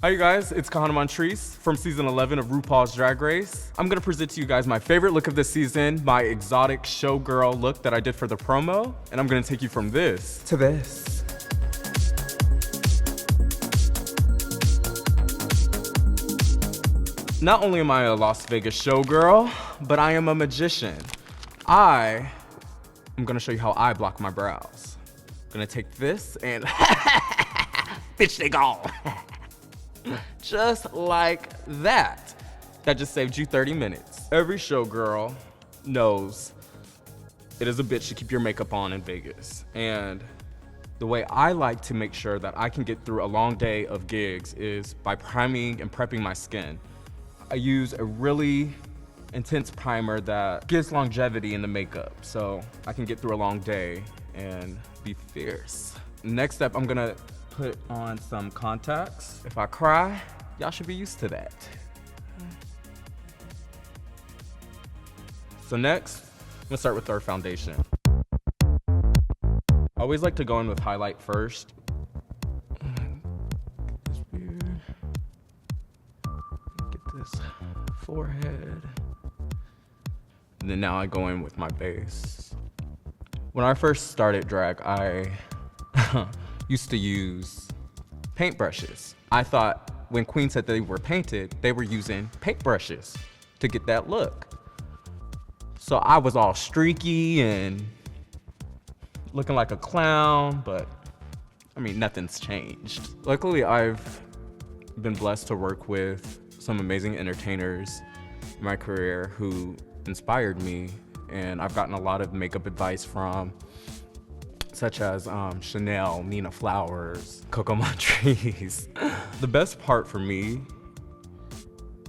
Hi you guys, it's Kahanna Montrese from season 11 of RuPaul's Drag Race. I'm gonna present to you guys my favorite look of this season, my exotic showgirl look that I did for the promo, and I'm gonna take you from this to this. Not only am I a Las Vegas showgirl, but I am a magician. I'm gonna show you how I block my brows. I'm gonna take this and bitch, they gone. Just like that. That just saved you 30 minutes. Every showgirl knows it is a bitch to keep your makeup on in Vegas. And the way I like to make sure that I can get through a long day of gigs is by priming and prepping my skin. I use a really intense primer that gives longevity in the makeup so I can get through a long day and be fierce. Next up, I'm gonna put on some contacts. If I cry, y'all should be used to that. So next, I'm gonna start with our foundation. I always like to go in with highlight first. Get this beard. Get this forehead. And then now I go in with my base. When I first started drag, I used to use paintbrushes. I thought when Queen said they were painted, they were using paintbrushes to get that look. So I was all streaky and looking like a clown, but I mean, nothing's changed. Luckily, I've been blessed to work with some amazing entertainers in my career who inspired me, and I've gotten a lot of makeup advice from such as Chanel, Nina Flowers, Kahanna Montrese. The best part for me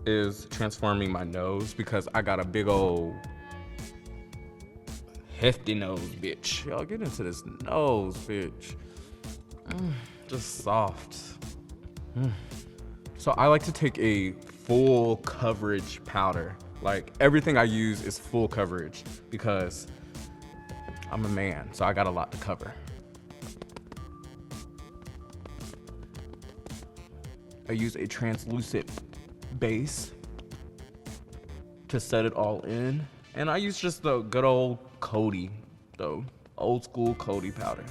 is transforming my nose because I got a big old hefty nose, bitch. Y'all get into this nose, bitch. Just soft. So I like to take a full coverage powder. Like everything I use is full coverage because I'm a man, so I got a lot to cover. I use a translucent base to set it all in. And I use just the good old Coty, the old school Coty powder.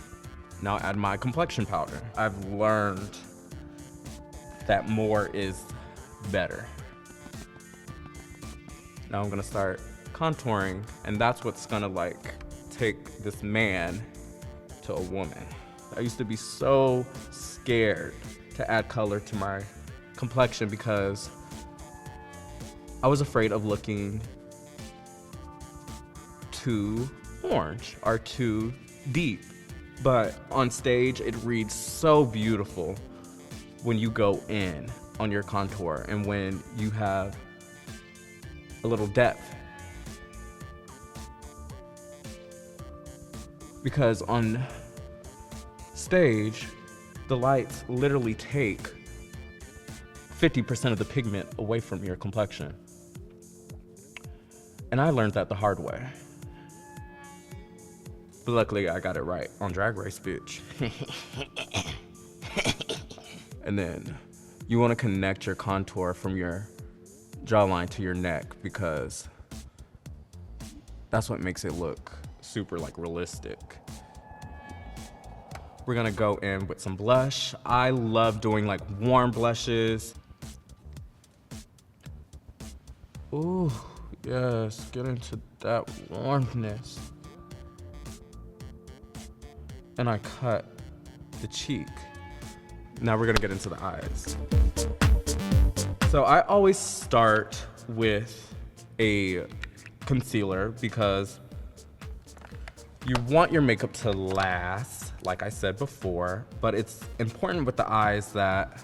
Now add my complexion powder. I've learned that more is better. Now I'm gonna start contouring, and that's what's gonna like take this man to a woman. I used to be so scared to add color to my complexion because I was afraid of looking too orange or too deep. But on stage, it reads so beautiful when you go in on your contour and when you have a little depth. Because on stage, the lights literally take 50% of the pigment away from your complexion. And I learned that the hard way. But luckily I got it right on Drag Race, bitch. And then you wanna connect your contour from your jawline to your neck because that's what makes it look super like realistic. We're gonna go in with some blush. I love doing like warm blushes. Ooh, yes, get into that warmness. And I cut the cheek. Now we're gonna get into the eyes. So I always start with a concealer because you want your makeup to last, like I said before, but it's important with the eyes that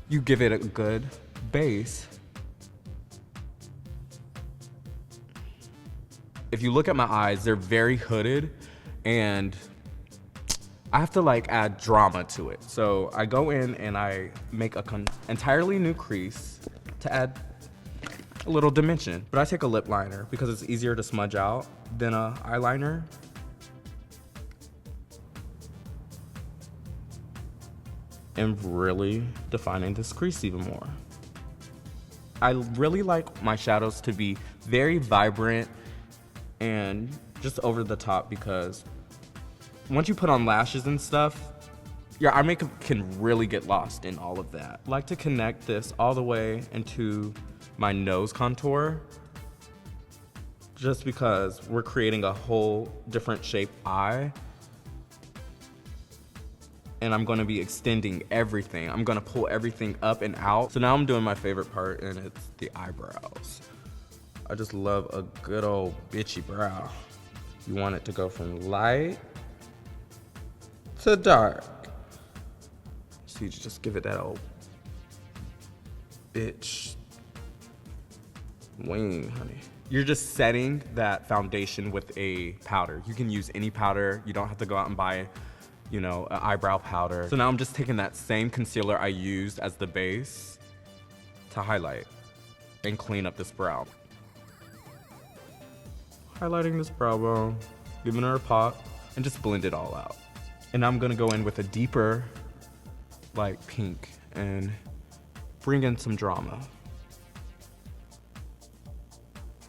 you give it a good base. If you look at my eyes, they're very hooded and I have to like add drama to it. So I go in and I make a entirely new crease to add a little dimension. But I take a lip liner because it's easier to smudge out than a eyeliner. and really defining this crease even more. I really like my shadows to be very vibrant and just over the top, because once you put on lashes and stuff, your eye makeup can really get lost in all of that. I like to connect this all the way into my nose contour, just because we're creating a whole different shaped eye. And I'm gonna be extending everything. I'm gonna pull everything up and out. So now I'm doing my favorite part, and it's the eyebrows. I just love a good old bitchy brow. You want it to go from light to dark. So you just give it that old bitch wing, honey. You're just setting that foundation with a powder. You can use any powder. You don't have to go out and buy, you know, an eyebrow powder. So now I'm just taking that same concealer I used as the base to highlight and clean up this brow. Highlighting this brow bone, giving her a pop, and just blend it all out. And I'm gonna go in with a deeper, like pink, and bring in some drama.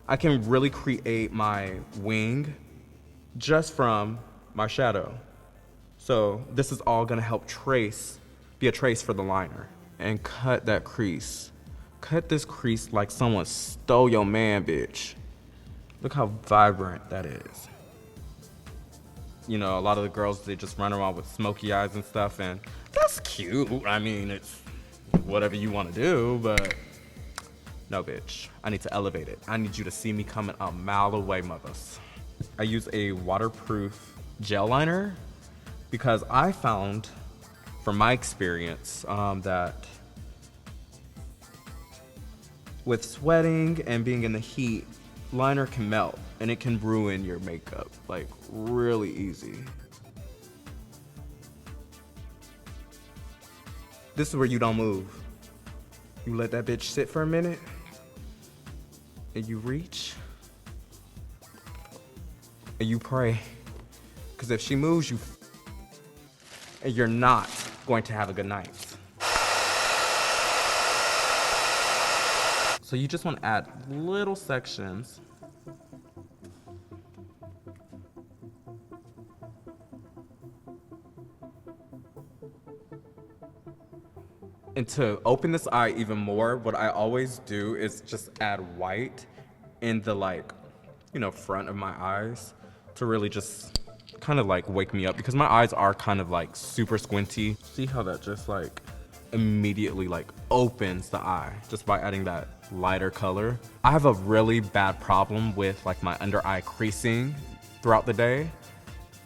I can really create my wing just from my shadow. So this is all gonna help be a trace for the liner. And cut that crease. Cut this crease like someone stole your man, bitch. Look how vibrant that is. You know, a lot of the girls, they just run around with smoky eyes and stuff, and that's cute. I mean, it's whatever you wanna do, but no, bitch. I need to elevate it. I need you to see me coming a mile away, mothers. I use a waterproof gel liner because I found, from my experience, that with sweating and being in the heat, liner can melt and it can ruin your makeup, like really easy. This is where you don't move. You let that bitch sit for a minute and you reach and you pray. Because if she moves, and you're not going to have a good night. So you just want to add little sections. And to open this eye even more, what I always do is just add white in the, like, you know, front of my eyes to really just kind of like wake me up, because my eyes are kind of like super squinty. See how that just like immediately like opens the eye just by adding that lighter color. I have a really bad problem with like my under eye creasing throughout the day,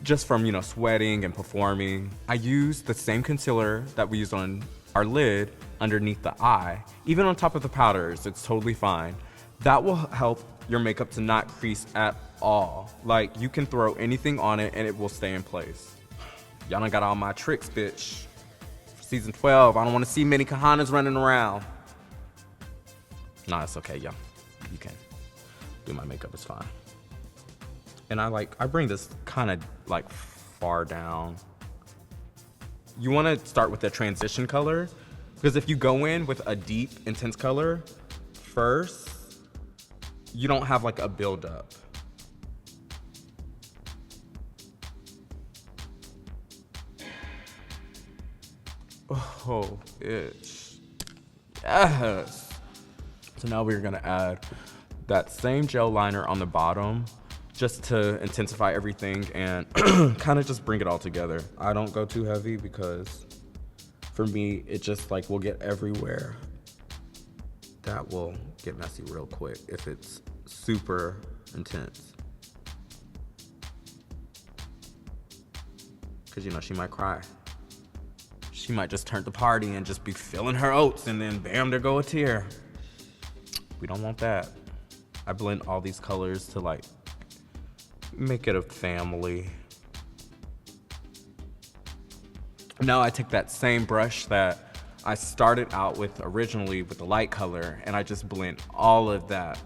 just from, you know, sweating and performing. I use the same concealer that we use on our lid underneath the eye, even on top of the powders. It's totally fine. That will help your makeup to not crease at all. Like, you can throw anything on it and it will stay in place. Y'all done got all my tricks, bitch. For season 12, I don't want to see many Kahannas running around. Nah, it's okay, y'all. You can do my makeup, it's fine. And I bring this kind of like far down. You want to start with a transition color, because if you go in with a deep, intense color first, you don't have like a buildup. Oh, bitch. Yes. So now we're gonna add that same gel liner on the bottom just to intensify everything and kind of just bring it all together. I don't go too heavy because for me, it just like will get everywhere. That will get messy real quick if it's super intense. Cause you know, she might cry. She might just turn the party and just be feeling her oats and then bam, there go a tear. We don't want that. I blend all these colors to like make it a family. Now I take that same brush that I started out with originally with the light color, and I just blend all of that.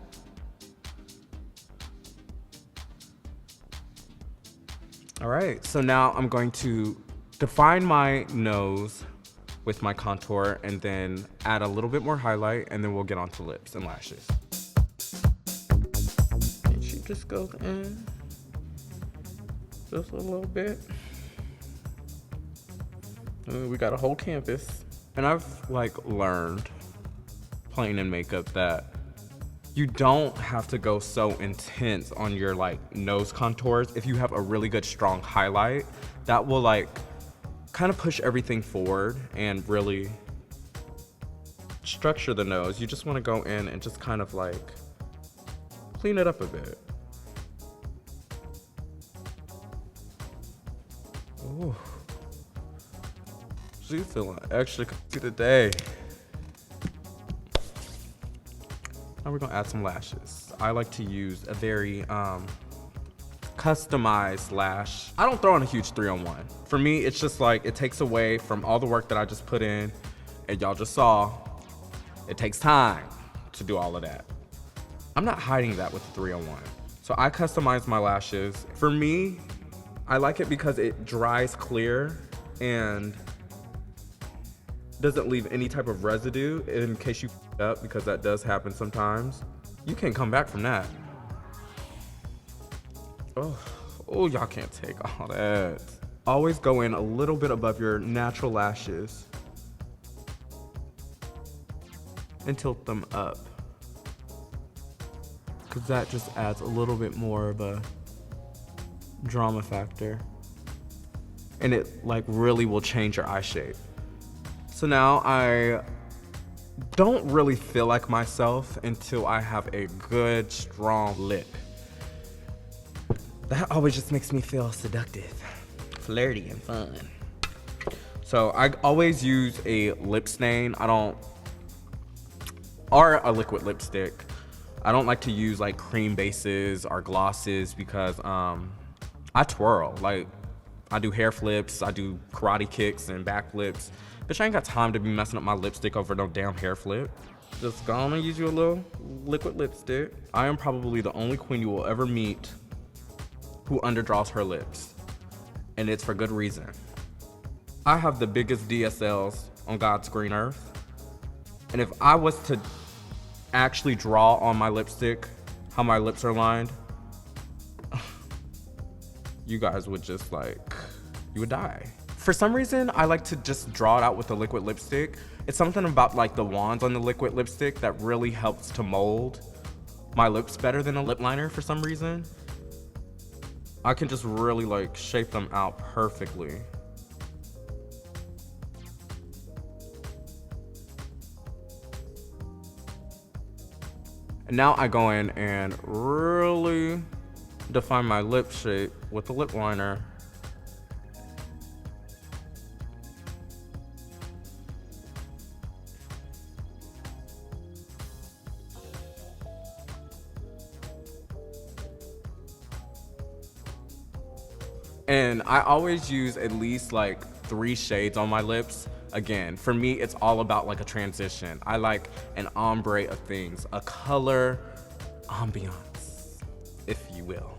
All right, so now I'm going to define my nose with my contour and then add a little bit more highlight, and then we'll get onto lips and lashes. And she just goes in just a little bit. And we got a whole canvas. And I've like learned playing in makeup that you don't have to go so intense on your like nose contours. If you have a really good strong highlight, that will like kind of push everything forward and really structure the nose. You just want to go in and just kind of like clean it up a bit. Ooh. She's feeling extra cookie today. Now we're gonna add some lashes. I like to use a very customized lash. I don't throw in a huge 3-on-1. For me, it's just like, it takes away from all the work that I just put in, and y'all just saw, it takes time to do all of that. I'm not hiding that with the 3-on-1. So I customize my lashes. For me, I like it because it dries clear and doesn't leave any type of residue in case you f*** up, because that does happen sometimes. You can't come back from that. Oh, y'all can't take all that. Always go in a little bit above your natural lashes and tilt them up, because that just adds a little bit more of a drama factor, and it like really will change your eye shape. So now I don't really feel like myself until I have a good strong lip. That always just makes me feel seductive, flirty, and fun. So I always use a lip stain. Or a liquid lipstick. I don't like to use like cream bases or glosses because I twirl. Like, I do hair flips, I do karate kicks and back flips. Bitch, I ain't got time to be messing up my lipstick over no damn hair flip. Just gonna use you a little liquid lipstick. I am probably the only queen you will ever meet who underdraws her lips, and it's for good reason. I have the biggest DSLs on God's green earth, and if I was to actually draw on my lipstick how my lips are lined, you guys would just like, you would die. For some reason, I like to just draw it out with a liquid lipstick. It's something about like the wands on the liquid lipstick that really helps to mold my lips better than a lip liner for some reason. I can just really like shape them out perfectly. And now I go in and really define my lip shape with the lip liner. And I always use at least like 3 shades on my lips. Again, for me, it's all about like a transition. I like an ombre of things, a color ambiance, if you will.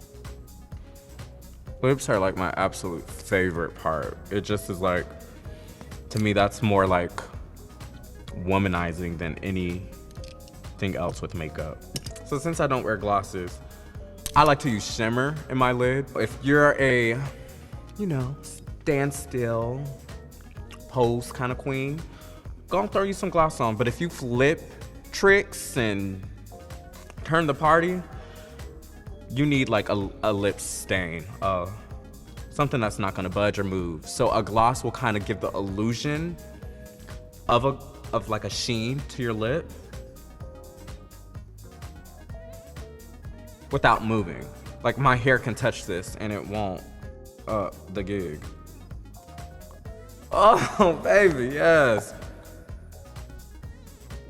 Lips are like my absolute favorite part. It just is like, to me, that's more like womanizing than anything else with makeup. So since I don't wear glosses, I like to use shimmer in my lid. If you're a, you know, stand still, pose kind of queen, go and throw you some gloss on. But if you flip tricks and turn the party, you need like a lip stain, something that's not gonna budge or move. So a gloss will kind of give the illusion of like a sheen to your lip without moving. Like, my hair can touch this and it won't the gig. Oh, baby, yes.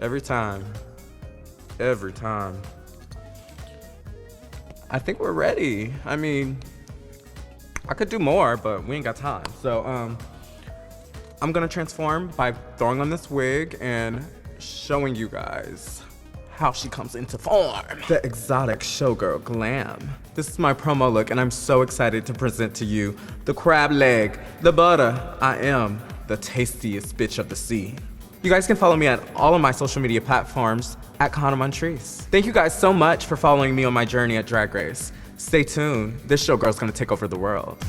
Every time. Every time. I think we're ready. I mean, I could do more, but we ain't got time. So, I'm gonna transform by throwing on this wig and showing you guys how she comes into form. The exotic showgirl glam. This is my promo look, and I'm so excited to present to you the crab leg, the butter. I am the tastiest bitch of the sea. You guys can follow me on all of my social media platforms at Kahanna Montrese. Thank you guys so much for following me on my journey at Drag Race. Stay tuned, this showgirl's gonna take over the world.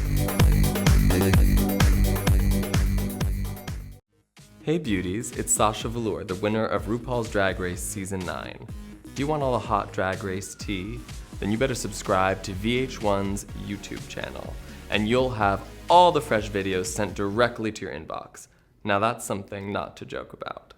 Hey beauties, it's Sasha Velour, the winner of RuPaul's Drag Race Season 9. Do you want all the hot Drag Race tea? Then you better subscribe to VH1's YouTube channel, and you'll have all the fresh videos sent directly to your inbox. Now that's something not to joke about.